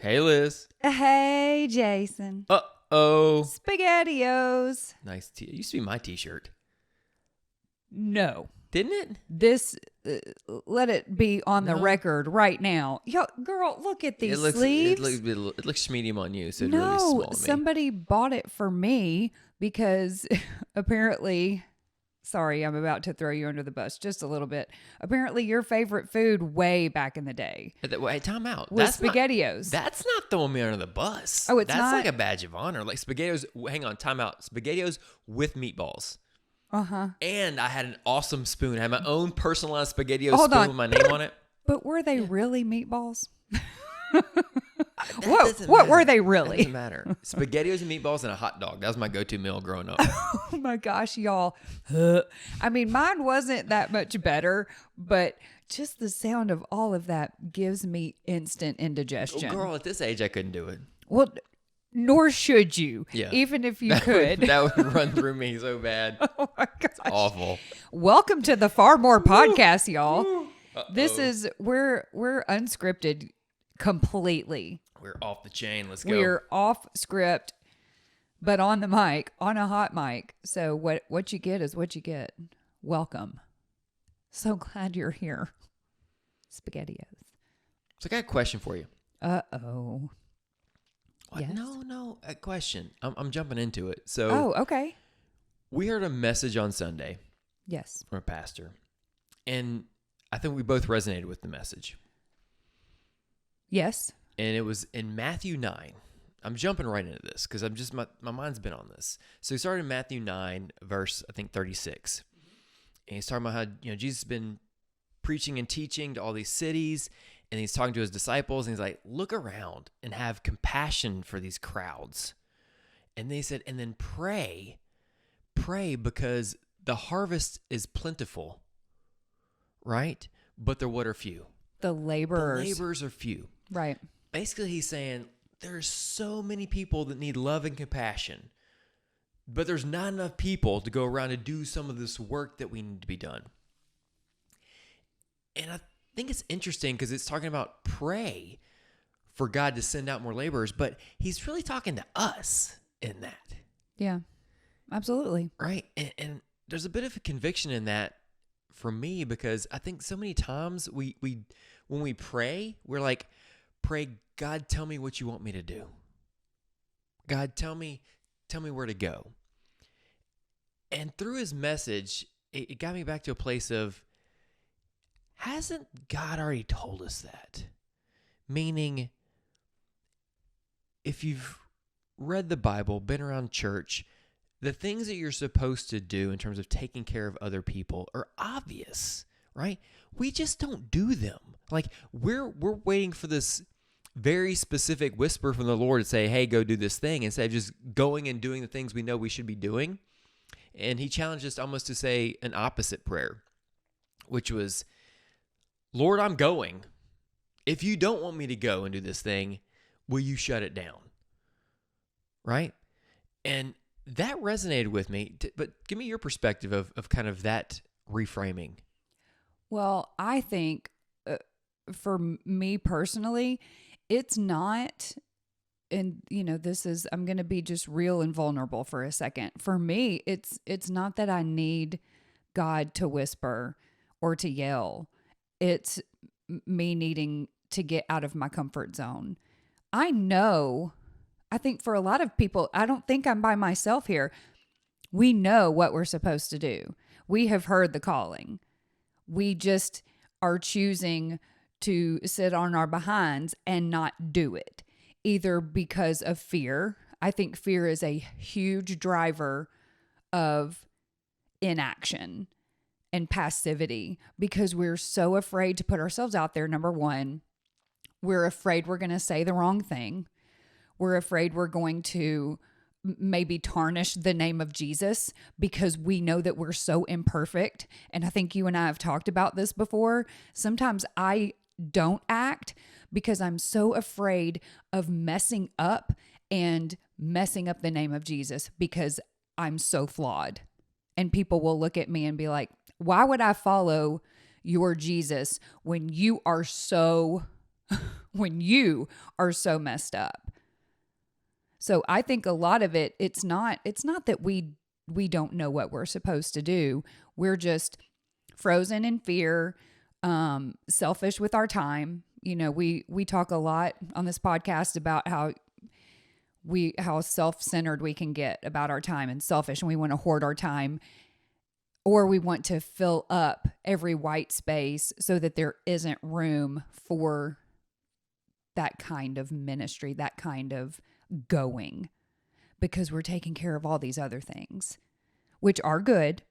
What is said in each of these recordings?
Hey, Liz. Hey, Jason. Uh-oh. SpaghettiOs. Nice It used to be my t-shirt. No. Didn't it? This, let it be on the record right now. Yo, girl, look at these sleeves. It looks medium on you, so it's really small on me. Somebody bought it for me because apparently... Sorry, I'm about to throw you under the bus just a little bit. Apparently, your favorite food way back in the day. Wait, time out. Was SpaghettiOs. That's not throwing me under the bus. Oh, it's not? That's like a badge of honor. Like SpaghettiOs, hang on, time out. SpaghettiOs with meatballs. Uh-huh. And I had an awesome spoon. I had my own personalized SpaghettiOs Hold spoon on. with my name on it. But were they really meatballs? What were they really? It doesn't matter. SpaghettiOs and meatballs and a hot dog. That was my go-to meal growing up. Oh my gosh, y'all. I mean, mine wasn't that much better, but just the sound of all of that gives me instant indigestion. Oh, girl, at this age, I couldn't do it. Well, nor should you, Yeah. Even if you could. That would run through me so bad. Oh my gosh. It's awful. Welcome to the Far More Podcast, y'all. Uh-oh. This is, we're unscripted completely. We're off the chain. Let's go. We're off script, but on the mic, on a hot mic. So what you get is what you get. Welcome. So glad you're here. SpaghettiOs. So I got a question for you. Uh-oh. What? Yes? No, a question. I'm jumping into it. So Oh, okay. we heard a message on Sunday Yes. from a pastor, and I think we both resonated with the message. Yes. And it was in Matthew 9. I'm jumping right into this because I'm just my mind's been on this. So he started in Matthew 9, verse I think 36, and he's talking about how Jesus has been preaching and teaching to all these cities, and he's talking to his disciples, and he's like, look around and have compassion for these crowds. And they said, and then pray because the harvest is plentiful, right? But the what are few. the laborers. The laborers are few. Right. Basically, he's saying there's so many people that need love and compassion, but there's not enough people to go around and do some of this work that we need to be done. And I think it's interesting because it's talking about pray for God to send out more laborers, but he's really talking to us in that. Yeah, absolutely. Right? And there's a bit of a conviction in that for me because I think so many times we when we pray, we're like, pray, God, tell me what you want me to do. God, tell me where to go. And through his message, it got me back to a place of, hasn't God already told us that? Meaning, if you've read the Bible, been around church, the things that you're supposed to do in terms of taking care of other people are obvious, right? We just don't do them. Like, we're waiting for this very specific whisper from the Lord to say, hey, go do this thing, instead of just going and doing the things we know we should be doing. And he challenged us almost to say an opposite prayer, which was, Lord, I'm going. If you don't want me to go and do this thing, will you shut it down? Right? And that resonated with me. But give me your perspective of kind of that reframing. Well, I think for me personally, it's not, and I'm going to be just real and vulnerable for a second. For me, it's not that I need God to whisper or to yell. It's me needing to get out of my comfort zone. I think for a lot of people, I don't think I'm by myself here. We know what we're supposed to do. We have heard the calling. We just are choosing to sit on our behinds and not do it, either because of fear. I think fear is a huge driver of inaction and passivity because we're so afraid to put ourselves out there. Number one, we're afraid we're going to say the wrong thing. We're afraid we're going to maybe tarnish the name of Jesus because we know that we're so imperfect. And I think you and I have talked about this before. Sometimes I don't act because I'm so afraid of messing up and messing up the name of Jesus because I'm so flawed. And people will look at me and be like, why would I follow your Jesus when you are so when you are so messed up. So I think a lot of it's not that we don't know what we're supposed to do. We're just frozen in fear, selfish with our time. You know, we talk a lot on this podcast about how self-centered we can get about our time and selfish, and we want to hoard our time, or we want to fill up every white space so that there isn't room for that kind of ministry, that kind of going, because we're taking care of all these other things, which are good,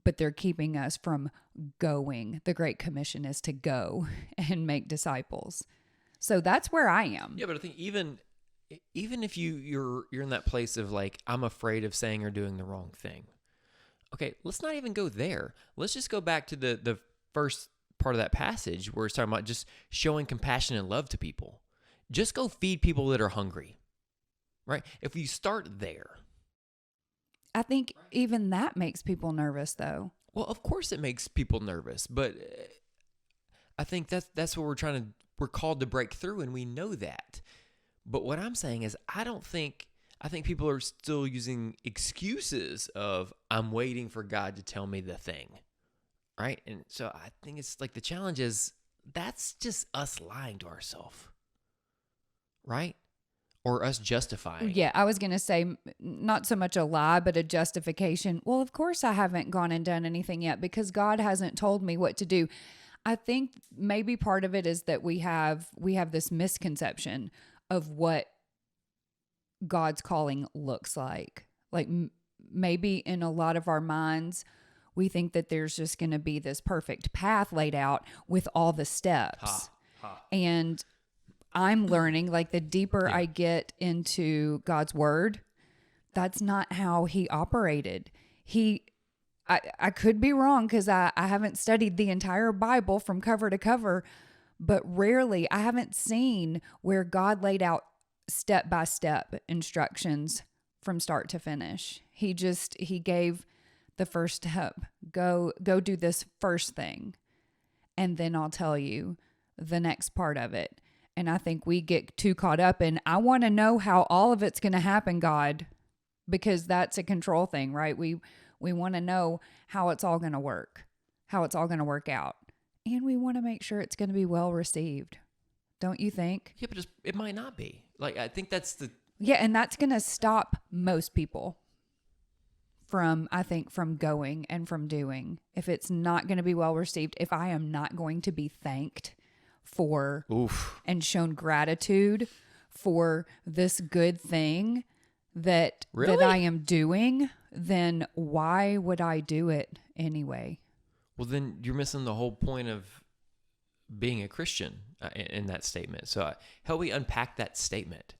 but they're keeping us from going. The Great Commission is to go and make disciples. So that's where I am. Yeah, but I think even if you're in that place of like, I'm afraid of saying or doing the wrong thing. Okay, let's not even go there. Let's just go back to the first part of that passage where it's talking about just showing compassion and love to people. Just go feed people that are hungry, right? If you start there. I think even that makes people nervous, though. Well, of course it makes people nervous, but I think that's what we're called to break through, and we know that. But what I'm saying is I think people are still using excuses of, I'm waiting for God to tell me the thing, right? And so I think it's like the challenge is that's just us lying to ourselves, right? Or us justifying. Yeah, I was going to say not so much a lie, but a justification. Well, of course I haven't gone and done anything yet because God hasn't told me what to do. I think maybe part of it is that we have this misconception of what God's calling looks like. Like maybe in a lot of our minds, we think that there's just going to be this perfect path laid out with all the steps. And I'm learning, like the deeper I get into God's word, that's not how he operated. I could be wrong because I haven't studied the entire Bible from cover to cover, but rarely, I haven't seen where God laid out step-by-step instructions from start to finish. He gave the first step. Go do this first thing, and then I'll tell you the next part of it. And I think we get too caught up in, I want to know how all of it's going to happen, God, because that's a control thing, right? We want to know how it's all going to work, how it's all going to work out. And we want to make sure it's going to be well received. Don't you think? Yeah, but it might not be. Like, I think that's the... Yeah, and that's going to stop most people from going and from doing. If it's not going to be well received, if I am not going to be thanked for and shown gratitude for this good thing that I am doing, then why would I do it anyway? Well, then you're missing the whole point of being a Christian in that statement. So help me unpack that statement.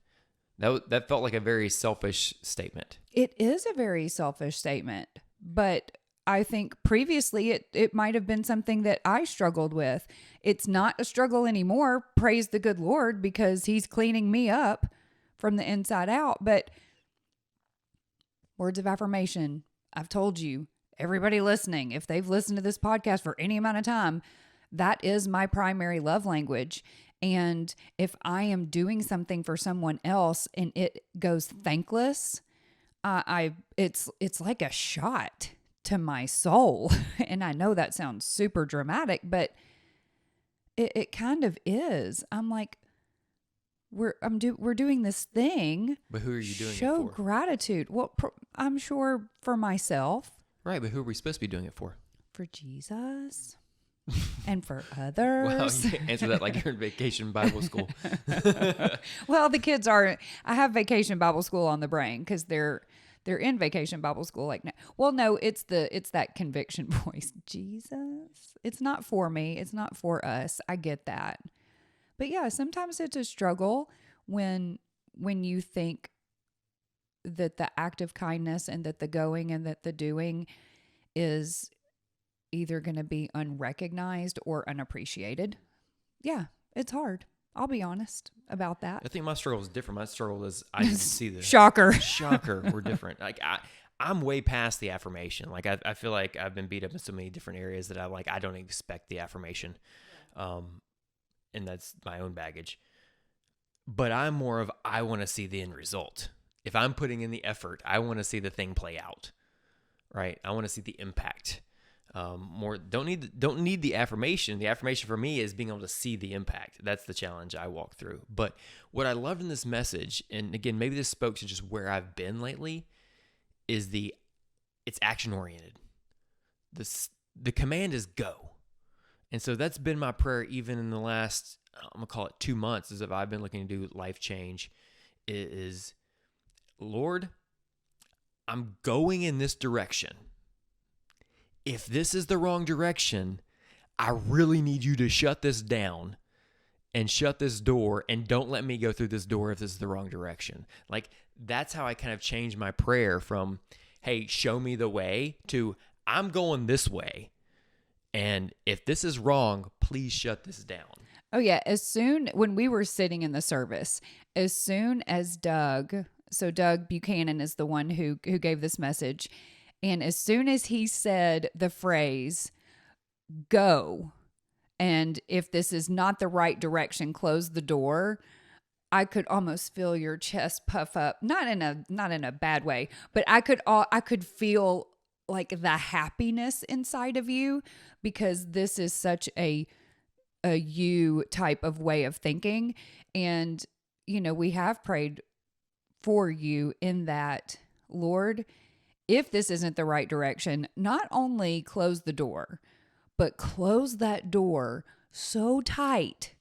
That felt like a very selfish statement. It is a very selfish statement, but I think previously it might have been something that I struggled with. It's not a struggle anymore, praise the good Lord, because he's cleaning me up from the inside out. But words of affirmation, I've told you, everybody listening, if they've listened to this podcast for any amount of time, that is my primary love language. And if I am doing something for someone else and it goes thankless, it's like a shot to my soul. And I know that sounds super dramatic, but it kind of is. I'm like, we're doing this thing. But who are you doing it for? Show gratitude. Well, I'm sure for myself. Right, but who are we supposed to be doing it for? For Jesus. And for others. Wow, you can't answer that like you're in vacation Bible school. Well, the kids are. I have vacation Bible school on the brain because they're in vacation Bible school. Like, well, no, it's that conviction voice. Jesus, it's not for me. It's not for us. I get that, but yeah, sometimes it's a struggle when you think that the act of kindness and that the going and that the doing is either going to be unrecognized or unappreciated. Yeah, it's hard. I'll be honest about that. I think my struggle is different. My struggle is I didn't see the shocker. We're different. Like I'm way past the affirmation. Like I feel like I've been beat up in so many different areas that I don't expect the affirmation. and that's my own baggage. But I'm more of, I want to see the end result. If I'm putting in the effort, I want to see the thing play out, right? I want to see the impact. More don't need the affirmation. The affirmation for me is being able to see the impact. That's the challenge I walk through. But what I loved in this message, and again, maybe this spoke to just where I've been lately, is it's action oriented. The command is go. And so that's been my prayer even in the last, I'm going to call it 2 months, as if I've been looking to do life change, is, Lord, I'm going in this direction. If this is the wrong direction, I really need you to shut this down and shut this door, and don't let me go through this door if this is the wrong direction. Like, that's how I kind of changed my prayer from, hey, show me the way, to I'm going this way. And if this is wrong, please shut this down. Oh, yeah. When we were sitting in the service, as soon as Doug Buchanan is the one who gave this message. And as soon as he said the phrase, go, and if this is not the right direction, close the door, I could almost feel your chest puff up, not in a bad way, but I could feel like the happiness inside of you, because this is such a you type of way of thinking. And, we have prayed for you in that, Lord, if this isn't the right direction, not only close the door, but close that door so tight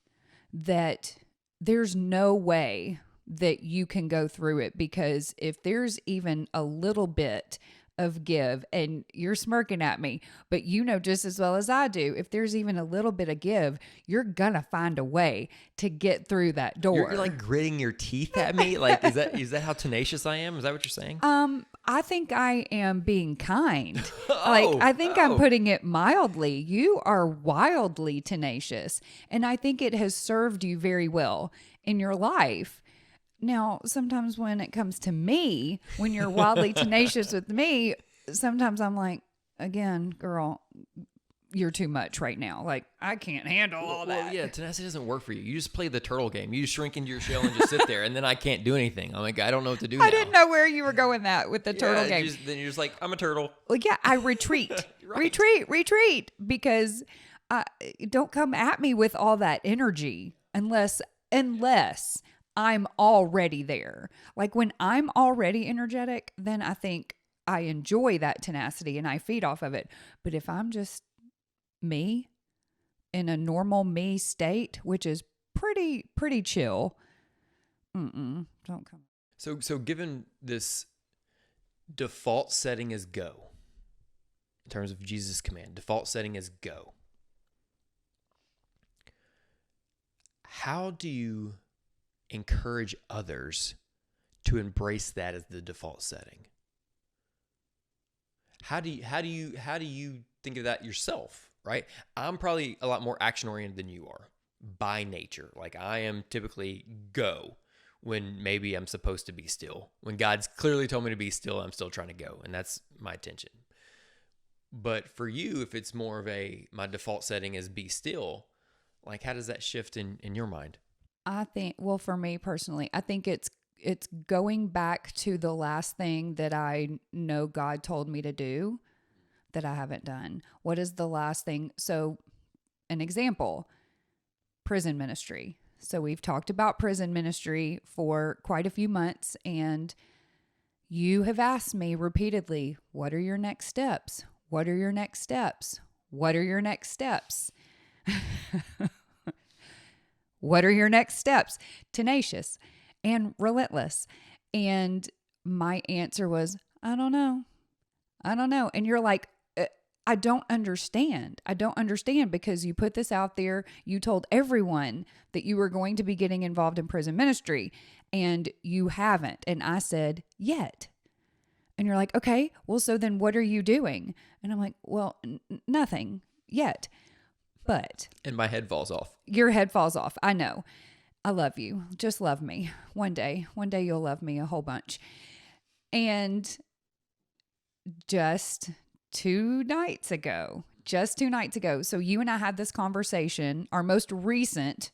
that there's no way that you can go through it. Because if there's even a little bit of give, and you're smirking at me, but just as well as I do, if there's even a little bit of give, you're gonna find a way to get through that door. You're like gritting your teeth at me. Like, is that how tenacious I am? Is that what you're saying? I think I am being kind. I think I'm putting it mildly. You are wildly tenacious, and I think it has served you very well in your life. Now, sometimes when it comes to me, when you're wildly tenacious with me, sometimes I'm like, again, girl, you're too much right now. Like, I can't handle all that. Well, yeah, tenacity doesn't work for you. You just play the turtle game. You just shrink into your shell and just sit there, and then I can't do anything. I'm like, I don't know what to do now. I didn't know where you were going with the turtle game. Then you're just like, I'm a turtle. Well, yeah, I retreat. Right. Retreat, because don't come at me with all that energy unless I'm already there. Like, when I'm already energetic, then I think I enjoy that tenacity and I feed off of it. But if I'm just me in a normal me state, which is pretty chill, don't come. So given this default setting is go, in terms of Jesus' command, default setting is go. How do you encourage others to embrace that as the default setting? How do you think of that yourself, right? I'm probably a lot more action oriented than you are by nature. Like, I am typically go when maybe I'm supposed to be still. When God's clearly told me to be still, I'm still trying to go, and that's my attention. But for you, if it's more of my default setting is be still, like, how does that shift in your mind? I think, well, for me personally, I think it's going back to the last thing that I know God told me to do that I haven't done. What is the last thing? So, an example, prison ministry. So we've talked about prison ministry for quite a few months, and you have asked me repeatedly, what are your next steps? What are your next steps? What are your next steps? What are your next steps? Tenacious and relentless. And my answer was, I don't know. And you're like, I don't understand. Because you put this out there. You told everyone that you were going to be getting involved in prison ministry, and you haven't. And I said, yet. And you're like, okay, well, so then what are you doing? And I'm like, well, nothing yet. But. And my head falls off. Your head falls off. I know. I love you. Just love me. One day you'll love me a whole bunch. And just 2 nights ago. So you and I had this conversation, our most recent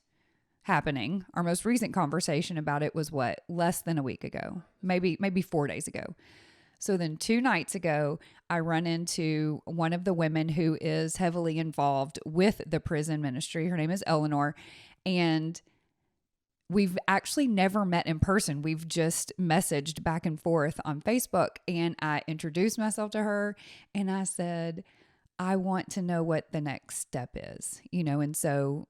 happening. Our most recent conversation about it was less than a week ago, maybe 4 days ago. So then 2 nights ago, I run into one of the women who is heavily involved with the prison ministry. Her name is Eleanor, and we've actually never met in person. We've just messaged back and forth on Facebook, and I introduced myself to her and I said, I want to know what the next step is, and so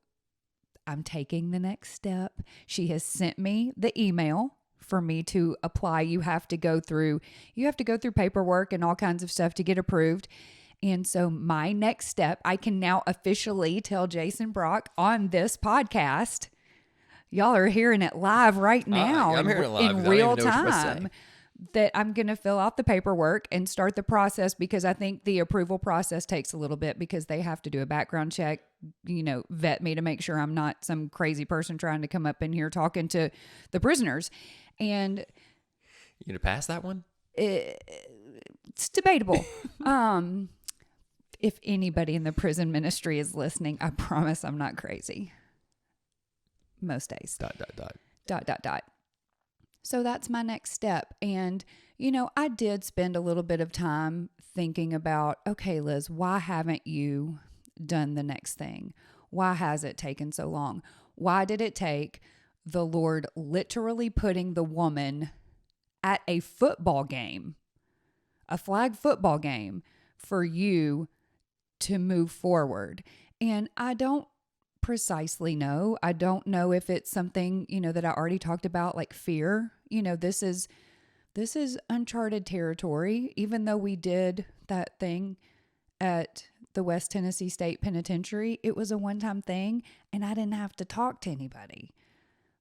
I'm taking the next step. She has sent me the email for me to apply. You have to go through paperwork and all kinds of stuff to get approved. And so my next step, I can now officially tell Jason Brock on this podcast. Y'all are hearing it live right now. I'm hearing it live in real time. That I'm going to fill out the paperwork and start the process, because I think the approval process takes a little bit, because they have to do a background check, vet me to make sure I'm not some crazy person trying to come up in here talking to the prisoners. And you going to pass that one? It's debatable. If anybody in the prison ministry is listening, I promise I'm not crazy. Most days. ... So that's my next step. And, I did spend a little bit of time thinking about, okay, Liz, why haven't you done the next thing? Why has it taken so long? Why did it take the Lord literally putting the woman at a football game, a flag football game, for you to move forward? And I don't precisely know. I don't know if it's something, that I already talked about, like fear. This is uncharted territory. Even though we did that thing at the West Tennessee State Penitentiary, it was a one-time thing and I didn't have to talk to anybody.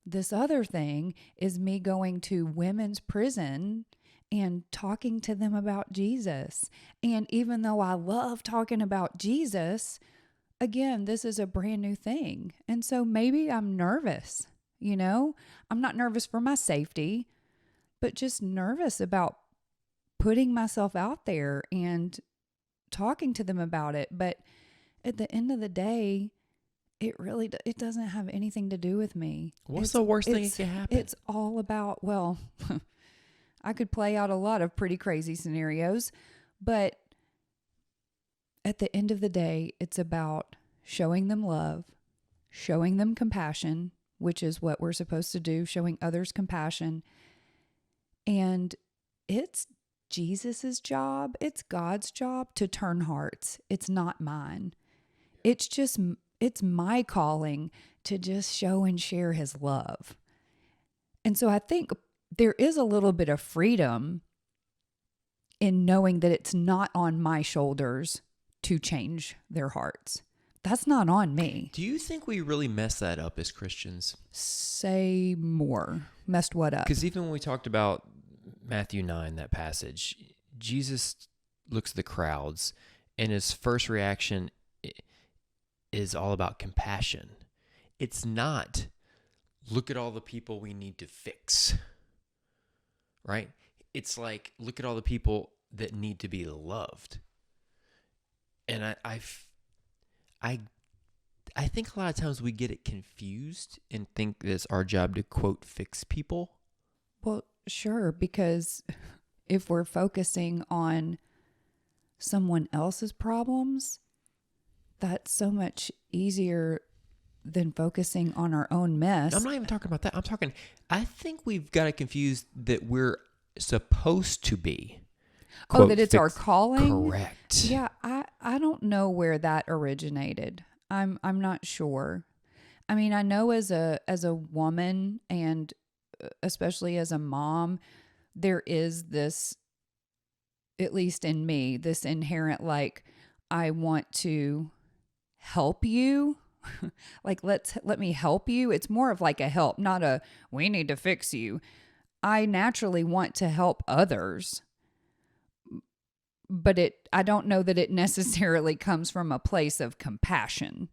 This other thing is me going to women's prison and talking to them about Jesus. And even though I love talking about Jesus, again, this is a brand new thing. And so maybe I'm nervous, I'm not nervous for my safety, but just nervous about putting myself out there and talking to them about it. But at the end of the day, it doesn't have anything to do with me. What's the worst thing that can happen? It's all about, I could play out a lot of pretty crazy scenarios, but at the end of the day, it's about showing them love, showing them compassion, which is what we're supposed to do, showing others compassion. And it's Jesus's job, it's God's job to turn hearts. It's not mine. It's my calling to just show and share his love. And so I think there is a little bit of freedom in knowing that it's not on my shoulders to change their hearts. That's not on me. Do you think we really mess that up as Christians? Say more. Messed what up? Because even when we talked about Matthew 9, that passage, Jesus looks at the crowds and his first reaction is all about compassion. It's not, look at all the people we need to fix, right? It's like, look at all the people that need to be loved. And I think a lot of times we get it confused and think that it's our job to, quote, fix people. Well, sure, because if we're focusing on someone else's problems, that's so much easier than focusing on our own mess. I'm not even talking about that. I think we've got it confused that we're supposed to be. Quote, that it's our calling? Correct. Yeah, I don't know where that originated. I'm not sure. I mean, I know as a woman, and especially as a mom, there is this, at least in me, this inherent, like, I want to help you. Like, let me help you. It's more of like a help, not a, we need to fix you. I naturally want to help others, but I don't know that it necessarily comes from a place of compassion.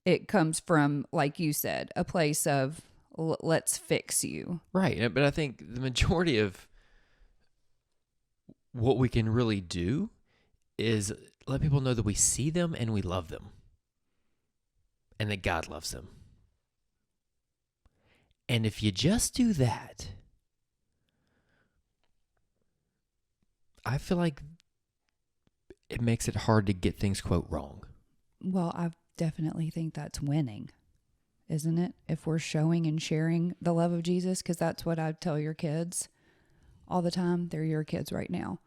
It comes from, like you said, a place of, let's fix you. Right. But I think the majority of what we can really do is let people know that we see them and we love them and that God loves them. And if you just do that, I feel like it makes it hard to get things, quote, wrong. Well, I definitely think that's winning, isn't it? If we're showing and sharing the love of Jesus, because that's what I tell your kids all the time. They're your kids right now,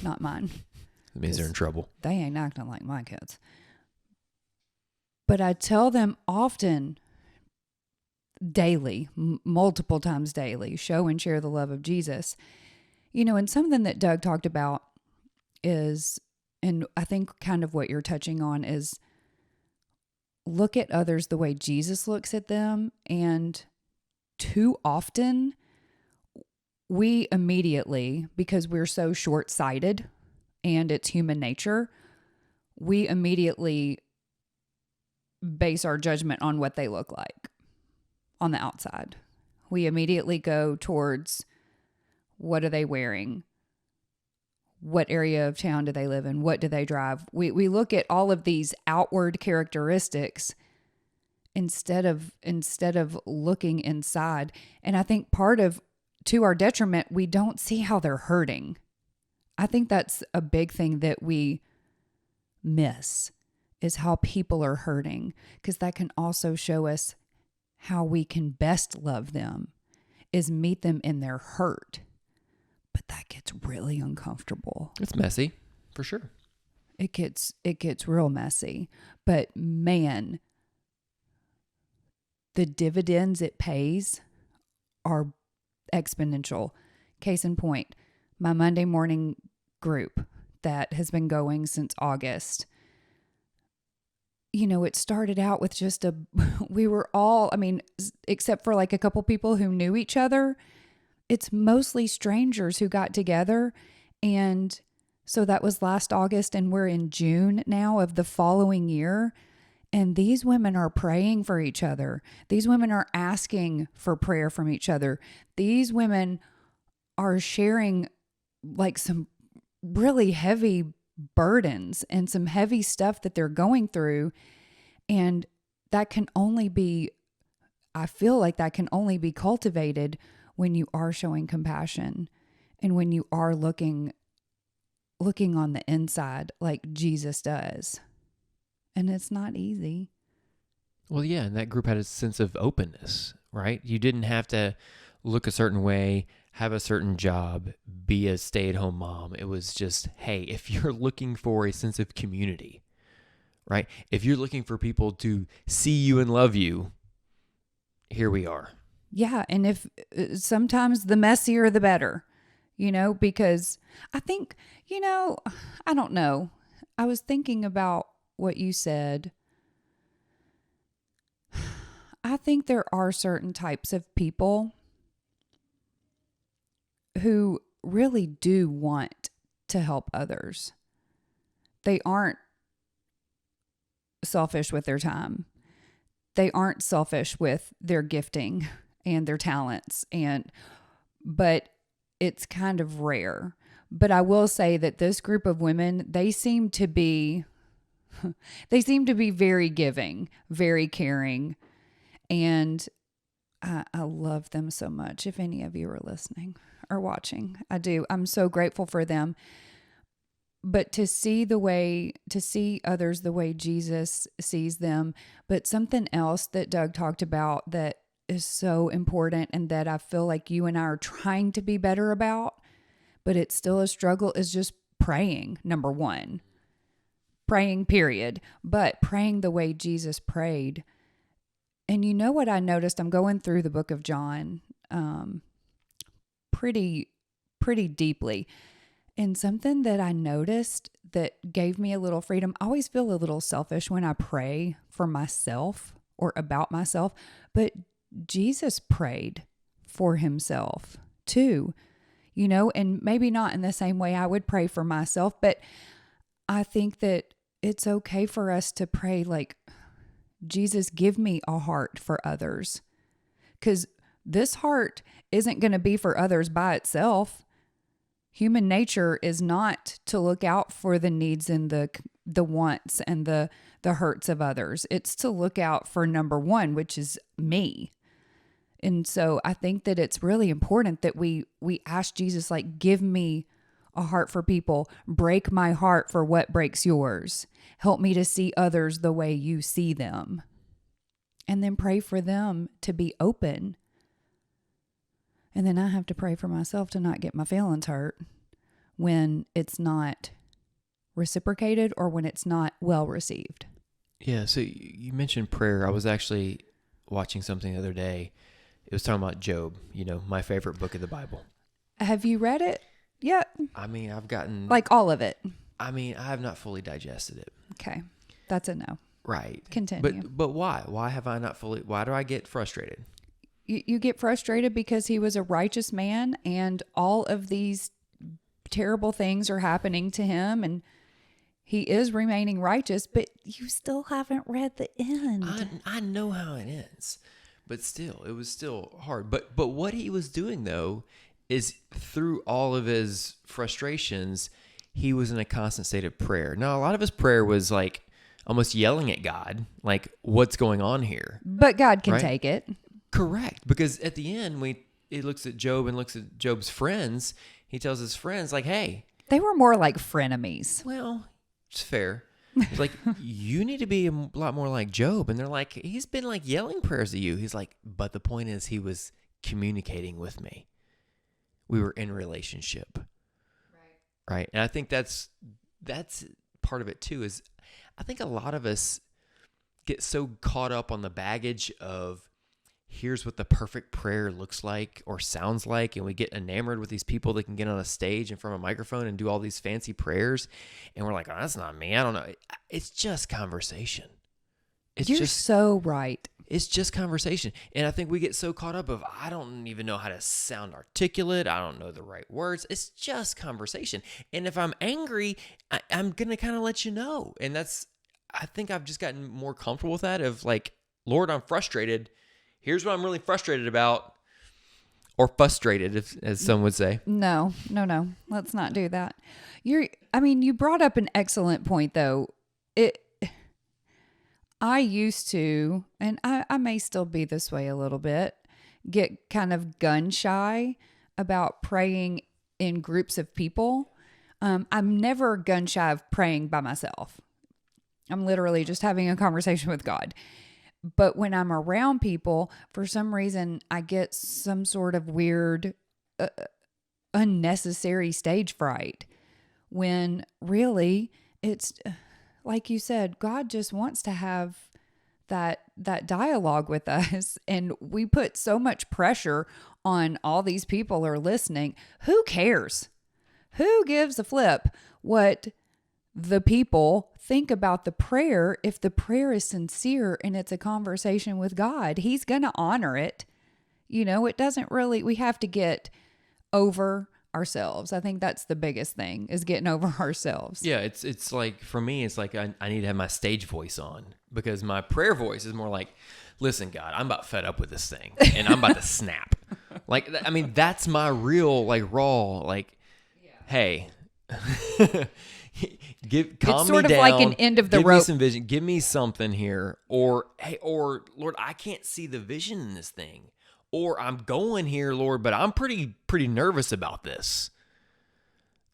not mine. It means they're in trouble. They ain't acting like my kids. But I tell them often, daily, multiple times daily, show and share the love of Jesus. You know, and something that Doug talked about is, and I think kind of what you're touching on is, look at others the way Jesus looks at them. And too often we immediately, because we're so short-sighted and it's human nature, we immediately base our judgment on what they look like on the outside. We immediately go towards, what are they wearing? What area of town do they live in? What do they drive? We look at all of these outward characteristics instead of looking inside. And I think part of, to our detriment, we don't see how they're hurting. I think that's a big thing that we miss, is how people are hurting, because that can also show us how we can best love them, is meet them in their hurt. But that gets really uncomfortable. It's messy, for sure. It gets real messy. But man, the dividends it pays are exponential. Case in point, my Monday morning group that has been going since August. You know, it started out with just we were all, I mean, except for like a couple people who knew each other, it's mostly strangers who got together. And so that was last August, and we're in June now of the following year. And these women are praying for each other. These women are asking for prayer from each other. These women are sharing like some really heavy burdens and some heavy stuff that they're going through. And that can only be, I feel like that can only be cultivated when you are showing compassion and when you are looking on the inside like Jesus does. And it's not easy. Well, yeah, and that group had a sense of openness, right? You didn't have to look a certain way, have a certain job, be a stay-at-home mom. It was just, hey, if you're looking for a sense of community, right? If you're looking for people to see you and love you, here we are. Yeah, and if sometimes the messier the better, you know, because I think, you know, I don't know. I was thinking about what you said. I think there are certain types of people who really do want to help others. They aren't selfish with their time. They aren't selfish with their gifting and their talents, but it's kind of rare. But I will say that this group of women, they seem to be very giving, very caring, and I love them so much. If any of you are listening or watching, I do. I'm so grateful for them. But to see others the way Jesus sees them. But something else that Doug talked about that is so important and that I feel like you and I are trying to be better about, but it's still a struggle, is just praying. Number one, praying, period. But praying the way Jesus prayed. And you know what I noticed? I'm going through the book of John pretty deeply. And something that I noticed that gave me a little freedom, I always feel a little selfish when I pray for myself or about myself, but Jesus prayed for himself too, you know, and maybe not in the same way I would pray for myself, but I think that it's okay for us to pray like, Jesus, give me a heart for others, because this heart isn't going to be for others by itself. Human nature is not to look out for the needs and the wants and the hurts of others. It's to look out for number one, which is me. And so I think that it's really important that we ask Jesus, like, give me a heart for people, break my heart for what breaks yours. Help me to see others the way you see them. And then pray for them to be open. And then I have to pray for myself to not get my feelings hurt when it's not reciprocated or when it's not well received. Yeah, so you mentioned prayer. I was actually watching something the other day. It was talking about Job, my favorite book of the Bible. Have you read it yet? I mean, I've gotten... Like all of it? I mean, I have not fully digested it. Okay, that's a no. Right. Continue. But why? Why have I not fully... Why do I get frustrated? You get frustrated because he was a righteous man and all of these terrible things are happening to him and he is remaining righteous, but you still haven't read the end. I know how it ends, but still, it was still hard. But what he was doing, though, is through all of his frustrations, he was in a constant state of prayer. Now, a lot of his prayer was like almost yelling at God, like, what's going on here? But God can right? take it. Correct. Because at the end, he looks at Job and looks at Job's friends. He tells his friends, like, hey. They were more like frenemies. Well, it's fair. It's like, you need to be a lot more like Job. And they're like, he's been like yelling prayers to you. He's like, but the point is he was communicating with me. We were in relationship. Right. And I think that's part of it too, is I think a lot of us get so caught up on the baggage of here's what the perfect prayer looks like or sounds like. And we get enamored with these people that can get on a stage in front of a microphone and do all these fancy prayers. And we're like, oh, that's not me. I don't know. It's just conversation. You're so right. It's just conversation. And I think we get so caught up of, I don't even know how to sound articulate. I don't know the right words. It's just conversation. And if I'm angry, I'm going to kind of let you know. And I think I've just gotten more comfortable with that of like, Lord, I'm frustrated. Here's what I'm really frustrated about, or frustrated, as some would say. No. Let's not do that. You brought up an excellent point, though. I used to, and I may still be this way a little bit, get kind of gun shy about praying in groups of people. I'm never gun shy of praying by myself. I'm literally just having a conversation with God. But when I'm around people, for some reason, I get some sort of weird, unnecessary stage fright. When really, it's like you said, God just wants to have that dialogue with us. And we put so much pressure on all these people are listening. Who cares? Who gives a flip what the people think about the prayer? If the prayer is sincere and it's a conversation with God, he's going to honor it. It doesn't really, we have to get over ourselves. I think that's the biggest thing, is getting over ourselves. Yeah, it's like, for me, it's like I need to have my stage voice on, because my prayer voice is more like, listen, God, I'm about fed up with this thing and I'm about to snap. Like, I mean, that's my real, like, raw, like, hey, calm it's sort me of down, like an end of the give rope. me some vision, give me something here, or hey, or Lord, I can't see the vision in this thing, or I'm going here, Lord, but I'm pretty nervous about this.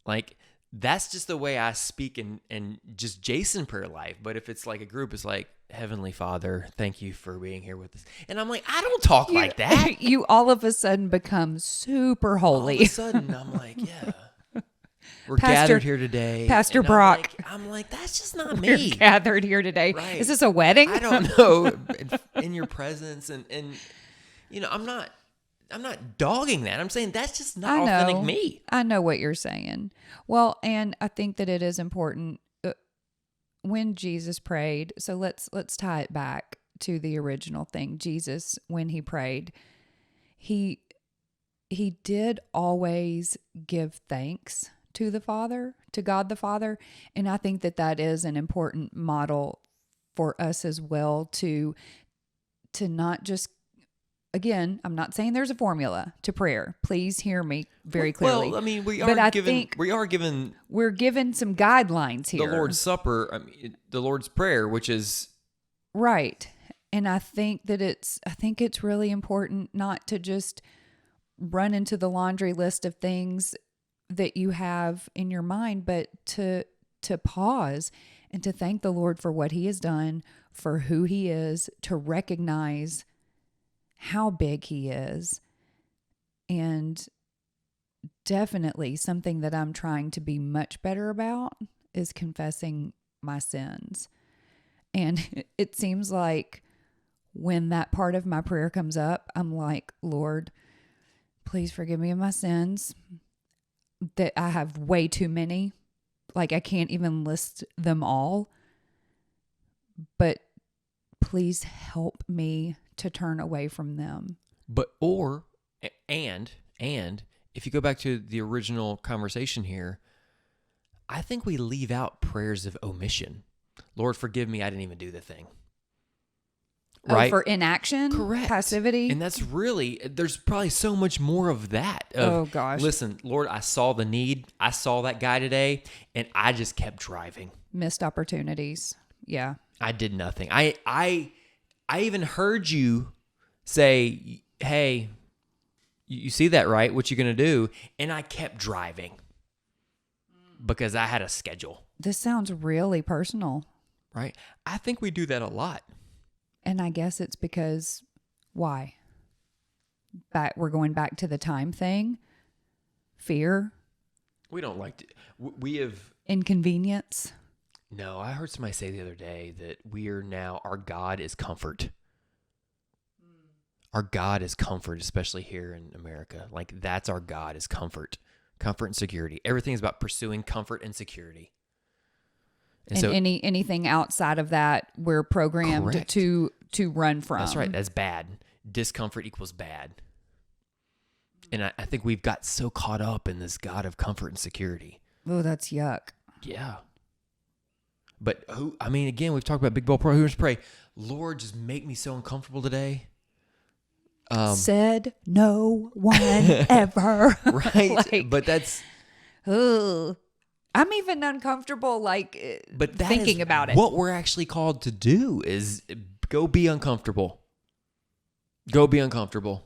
Like, that's just the way I speak and just Jason prayer life. But if it's like a group, it's like, Heavenly Father, thank you for being here with us. And I'm like, I don't talk like that. You all of a sudden become super holy. All of a sudden, I'm like, yeah. We're gathered here today. Pastor and Brock. I'm like, that's just not We're me. gathered here today. Right. Is this a wedding? I don't know. In your presence. And I'm not dogging that. I'm saying that's just not authentic me. I know what you're saying. Well, and I think that it is important when Jesus prayed. So let's tie it back to the original thing. Jesus, when he prayed, he did always give thanks to the Father, to God the Father. And I think that is an important model for us as well, to not just, again, I'm not saying there's a formula to prayer. Please hear me very clearly. Well, I mean, we're given some guidelines here. The Lord's Supper, I mean, the Lord's Prayer, which is right. And I think it's really important not to just run into the laundry list of things that you have in your mind, but to pause and to thank the Lord for what he has done, for who he is, to recognize how big he is. And definitely something that I'm trying to be much better about is confessing my sins. And it seems like when that part of my prayer comes up, I'm like, Lord, please forgive me of my sins, that I have way too many. Like, I can't even list them all. But please help me to turn away from them. And if you go back to the original conversation here, I think we leave out prayers of omission. Lord, forgive me, I didn't even do the thing. Right? For inaction? Correct. Passivity? And that's really, there's probably so much more of that. Oh, gosh. Listen, Lord, I saw the need. I saw that guy today, and I just kept driving. Missed opportunities. Yeah. I did nothing. I even heard you say, hey, you see that, right? What you going to do? And I kept driving because I had a schedule. This sounds really personal. Right? I think we do that a lot. And I guess it's because, why? We're going back to the time thing. Fear. We don't like to. We have. Inconvenience. No, I heard somebody say the other day that our God is comfort. Our God is comfort, especially here in America. Like, that's our God, is comfort. Comfort and security. Everything is about pursuing comfort and security. And so, anything outside of that, we're programmed correct. to run from. That's right. That's bad. Discomfort equals bad. And I think we've got so caught up in this God of comfort and security. Oh, that's yuck. Yeah. But again, we've talked about big bold prayer. Who's pray, Lord, just make me so uncomfortable today. Said no one ever. Right. But that's. Ugh. I'm even uncomfortable, thinking about it. What we're actually called to do is go be uncomfortable. Go be uncomfortable.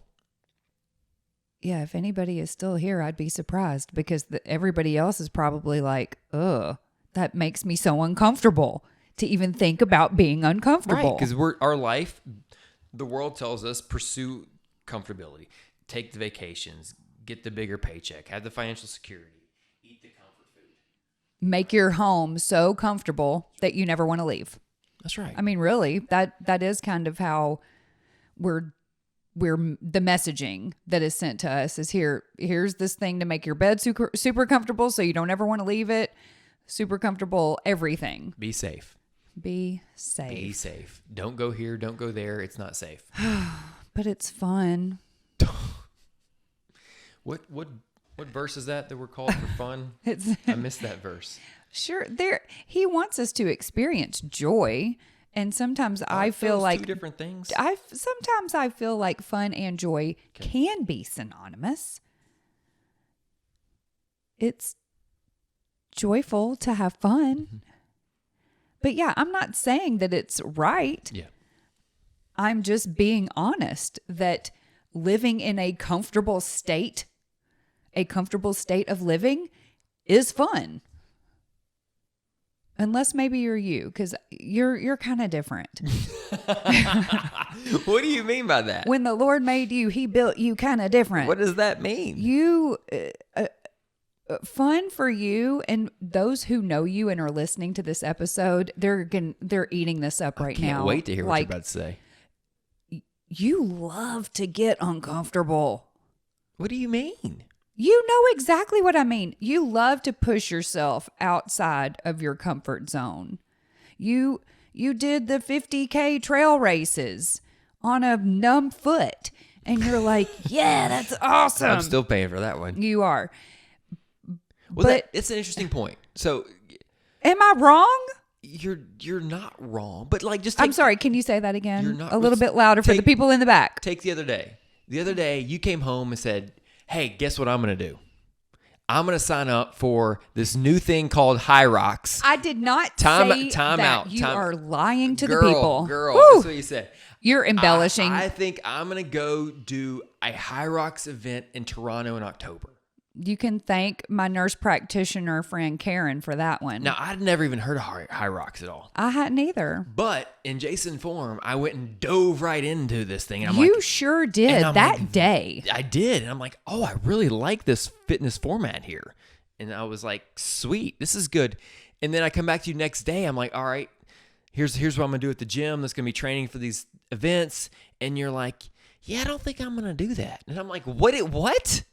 Yeah, if anybody is still here, I'd be surprised because everybody else is probably like, ugh, that makes me so uncomfortable to even think about being uncomfortable. Right, because our life, the world tells us, pursue comfortability. Take the vacations, get the bigger paycheck, have the financial security. Make your home so comfortable that you never want to leave. That's right. I mean, really, that is kind of how we're the messaging that is sent to us is here's this thing to make your bed super, super comfortable so you don't ever want to leave it. Super comfortable, everything. Be safe. Be safe. Be safe. Don't go here, don't go there. It's not safe. But it's fun. What verse is that we're called for fun? I missed that verse. Sure. He wants us to experience joy. And sometimes I feel like two different things. Sometimes I feel like fun and joy can be synonymous. It's joyful to have fun. Mm-hmm. But yeah, I'm not saying that it's right. Yeah. I'm just being honest that living in a comfortable state of living is fun. Unless maybe you're you, because you're kind of different. What do you mean by that? When the Lord made you, he built you kind of different. What does that mean? You, fun for you, and those who know you and are listening to this episode, they're eating this up right now. I can't wait to hear what you're about to say. You love to get uncomfortable. What do you mean? You know exactly what I mean. You love to push yourself outside of your comfort zone. You did the 50K trail races on a numb foot, and you're like, yeah, that's awesome. I'm still paying for that one. You are. Well, but it's an interesting point. So, am I wrong? You're not wrong, but I'm sorry. Can you say that again? You're not, a little bit louder for the people in the back. Take the other day. The other day, you came home and said, hey, guess what I'm going to do? I'm going to sign up for this new thing called High Rocks. I did not time say that. Out. You are lying to the Girl, people. Girl, Woo! that's what you said. You're embellishing. I think I'm going to go do a High Rocks event in Toronto in October. You can thank my nurse practitioner friend Karen for that one. Now, I'd never even heard of High Rocks at all. I hadn't either. But in Jason form, I went and dove right into this thing. And You sure did that day. I did. And I'm like, oh, I really like this fitness format here. And I was like, sweet, this is good. And then I come back to you next day. I'm like, all right, here's what I'm going to do at the gym. That's going to be training for these events. And you're like, yeah, I don't think I'm going to do that. And I'm like, what?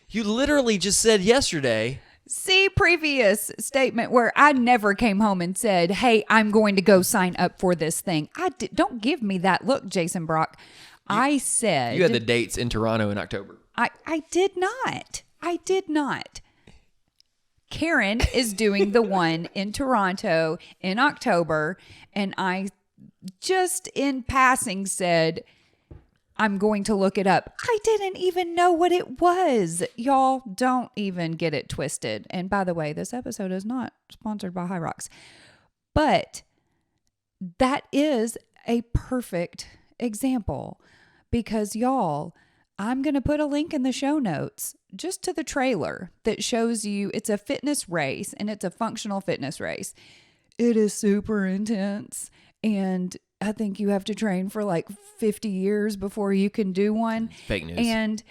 You literally just said yesterday. See, previous statement where I never came home and said, hey, I'm going to go sign up for this thing. Don't give me that look, Jason Brock. I said. You had the dates in Toronto in October. I did not. Karen is doing the one in Toronto in October. And I just in passing said, I'm going to look it up. I didn't even know what it was. Y'all don't even get it twisted. And by the way, this episode is not sponsored by High Rocks. But that is a perfect example because y'all, I'm going to put a link in the show notes just to the trailer that shows you it's a fitness race and it's a functional fitness race. It is super intense and I think you have to train for like 50 years before you can do one. Fake news. And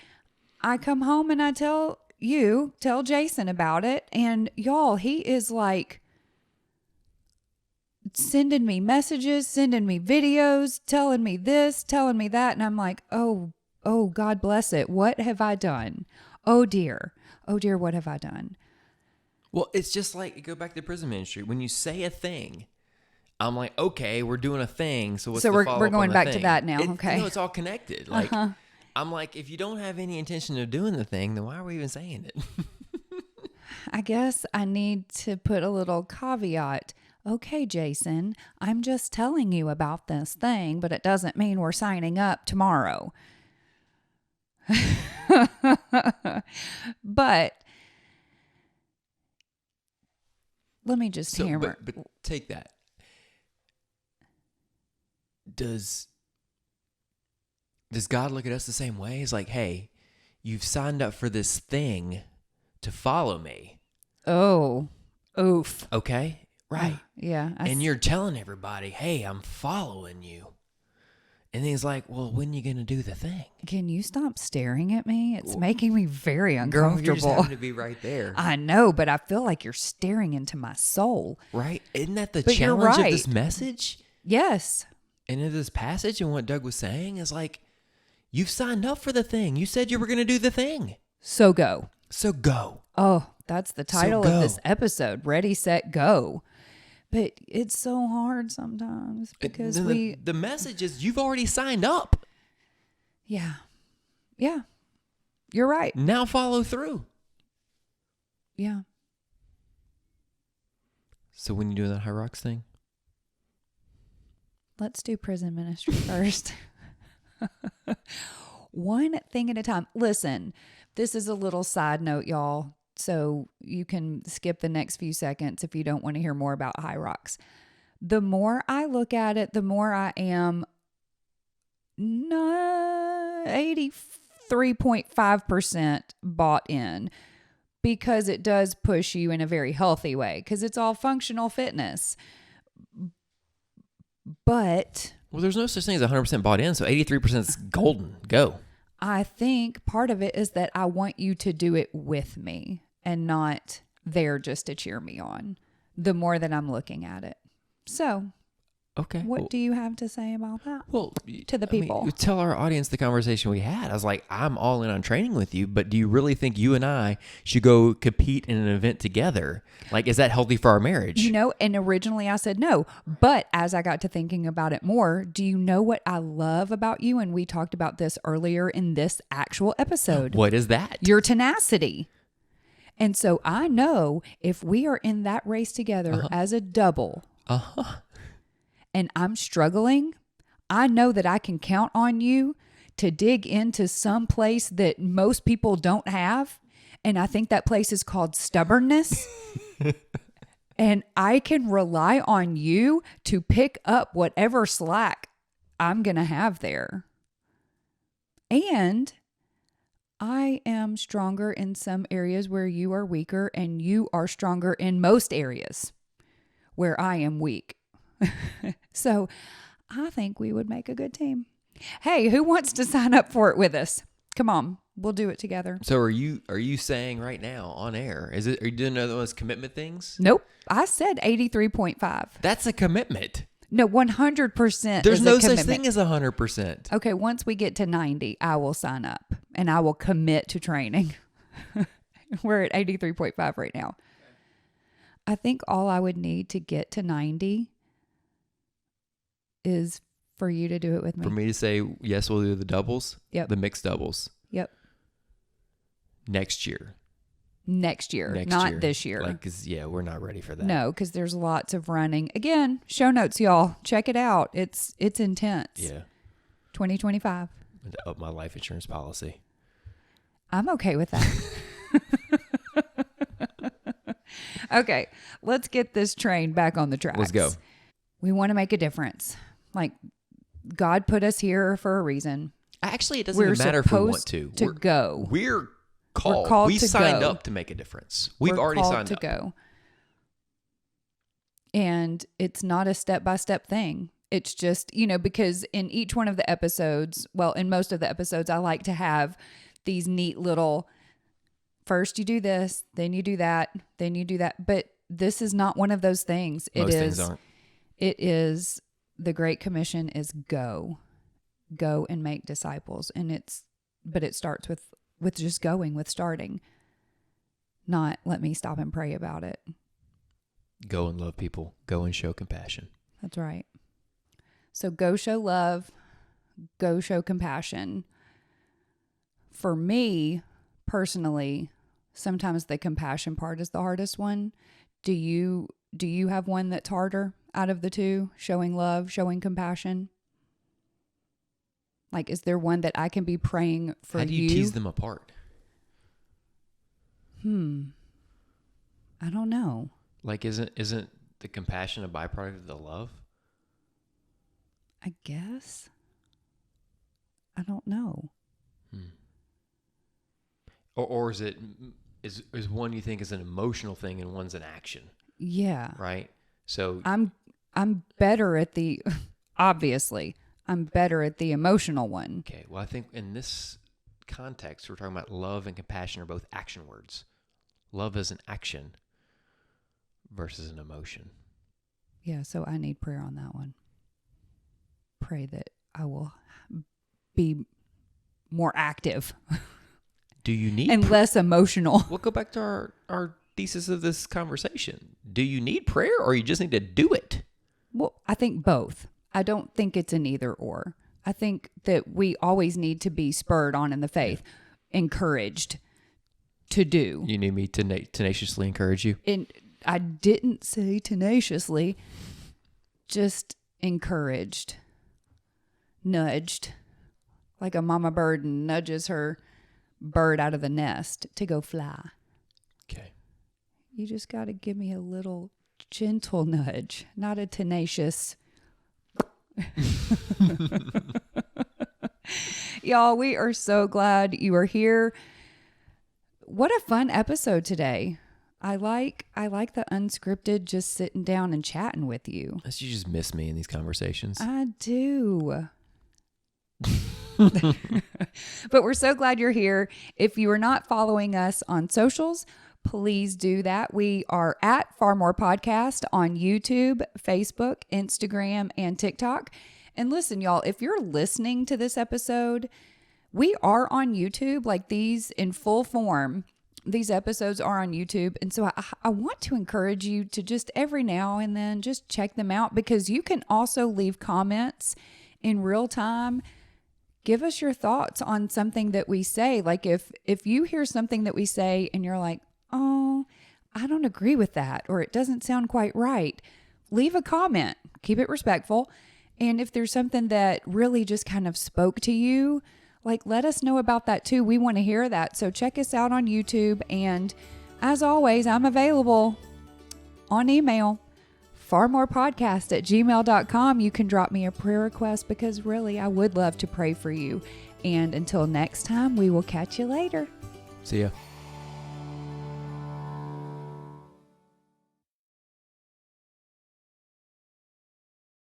I come home and I tell Jason about it. And y'all, he is like sending me messages, sending me videos, telling me this, telling me that. And I'm like, oh, God bless it. What have I done? Oh dear, what have I done? Well, it's just like, go back to prison ministry. When you say a thing, I'm like, okay, we're doing a thing. So what's the follow-up we're going on the back thing? to that now. Okay. No, it's all connected. Like, I'm like, if you don't have any intention of doing the thing, then why are we even saying it? I guess I need to put a little caveat. Okay, Jason, I'm just telling you about this thing, but it doesn't mean we're signing up tomorrow. But let me just hammer. But take that. Does God look at us the same way? It's like, hey, you've signed up for this thing to follow me. Oh, oof. Okay, right. Yeah. And you're telling everybody, hey, I'm following you. And he's like, well, when are you going to do the thing? Can you stop staring at me? It's making me very uncomfortable. Girl, you're just having to be right there. I know, but I feel like you're staring into my soul. Right? Isn't that the But you're challenge of right. this message? Yes. And in this passage and what Doug was saying is like, you've signed up for the thing. You said you were going to do the thing. So go. So go. Oh, that's the title So of go. this episode. Ready, set, go. But it's so hard sometimes because the message is you've already signed up. Yeah. You're right. Now follow through. Yeah. So when you do that High Rocks thing? Let's do prison ministry first. One thing at a time. Listen, this is a little side note, y'all. So you can skip the next few seconds if you don't want to hear more about High Rocks. The more I look at it, the more I am 83.5% bought in because it does push you in a very healthy way because it's all functional fitness. But Well, there's no such thing as 100% bought in, so 83% is golden. Go. I think part of it is that I want you to do it with me and not there just to cheer me on the more that I'm looking at it. So, Okay. what do you have to say about that? Well, to the people? you tell our audience the conversation we had. I was like, I'm all in on training with you, but do you really think you and I should go compete in an event together? Like, is that healthy for our marriage? You know, and originally I said no, but as I got to thinking about it more, do you know what I love about you? And we talked about this earlier in this actual episode. What is that? Your tenacity. And so I know if we are in that race together as a double, and I'm struggling, I know that I can count on you to dig into some place that most people don't have. And I think that place is called stubbornness. And I can rely on you to pick up whatever slack I'm going to have there. And I am stronger in some areas where you are weaker, and you are stronger in most areas where I am weak. So I think we would make a good team. Hey, who wants to sign up for it with us? Come on, we'll do it together. So are you saying right now on air, are you doing another one of those commitment things? Nope. I said 83.5. That's a commitment. No, 100%. There's is no a such commitment. thing as 100%. Okay, once we get to 90, I will sign up and I will commit to training. We're at 83.5 right now. I think all I would need to get to 90 is for you to do it with me. For me to say, yes, we'll do the doubles. Yep. The mixed doubles. Yep. Next year. Next year, Next not year. this year. Like, 'cause, yeah, we're not ready for that. No, because there's lots of running. Again, show notes, y'all. Check it out. It's intense. Yeah. 2025. And to up my life insurance policy. I'm okay with that. Okay, let's get this train back on the tracks. Let's go. We want to make a difference. Like, God put us here for a reason. Actually, it doesn't even matter if we want to. Go. We're called. called We to signed go. up to make a difference. We've We're already called signed to up. go. And it's not a step-by-step thing. It's just, because in each one of the episodes, well, in most of the episodes, I like to have these neat little, first you do this, then you do that, then you do that. But this is not one of those things. Most things aren't. It is, the Great Commission is go and make disciples. But it starts with just going, with starting, not let me stop and pray about it. Go and love people. Go and show compassion. That's right. So go show love, go show compassion. For me, personally, sometimes the compassion part is the hardest one. Do you have one that's harder out of the two? Showing love, showing compassion? Like, is there one that I can be praying for you? How do you tease them apart? I don't know. Like, isn't the compassion a byproduct of the love? I guess. I don't know. Or is one you think is an emotional thing and one's an action? Yeah. Right? So I'm better at obviously, I'm better at the emotional one. okay, well, I think in this context, we're talking about love and compassion are both action words. Love is an action versus an emotion. Yeah, so I need prayer on that one. Pray that I will be more active. Do you need and less emotional. We'll go back to our thesis of this conversation. Do you need prayer or you just need to do it? Well, I think both. I don't think it's an either or. I think that we always need to be spurred on in the faith, encouraged to do. You need me to tenaciously encourage you? And I didn't say tenaciously, just encouraged, nudged, like a mama bird nudges her bird out of the nest to go fly. Okay. You just got to give me a little gentle nudge, not a tenacious. Y'all, we are so glad you are here. What a fun episode today. I like the unscripted, just sitting down and chatting with you. You just miss me in these conversations. I do. But we're so glad you're here. If you are not following us on socials, please do that. We are at Far More Podcast on YouTube, Facebook, Instagram, and TikTok. And listen, y'all, if you're listening to this episode, we are on YouTube, like these in full form. These episodes are on YouTube. And so I want to encourage you to just every now and then just check them out, because you can also leave comments in real time. Give us your thoughts on something that we say. Like if you hear something that we say and you're like, oh, I don't agree with that, or it doesn't sound quite right, leave a comment. Keep it respectful. And if there's something that really just kind of spoke to you, like, let us know about that too. We want to hear that. So check us out on YouTube. And as always, I'm available on email, farmorepodcast@gmail.com. You can drop me a prayer request because really I would love to pray for you. And until next time, we will catch you later. See ya.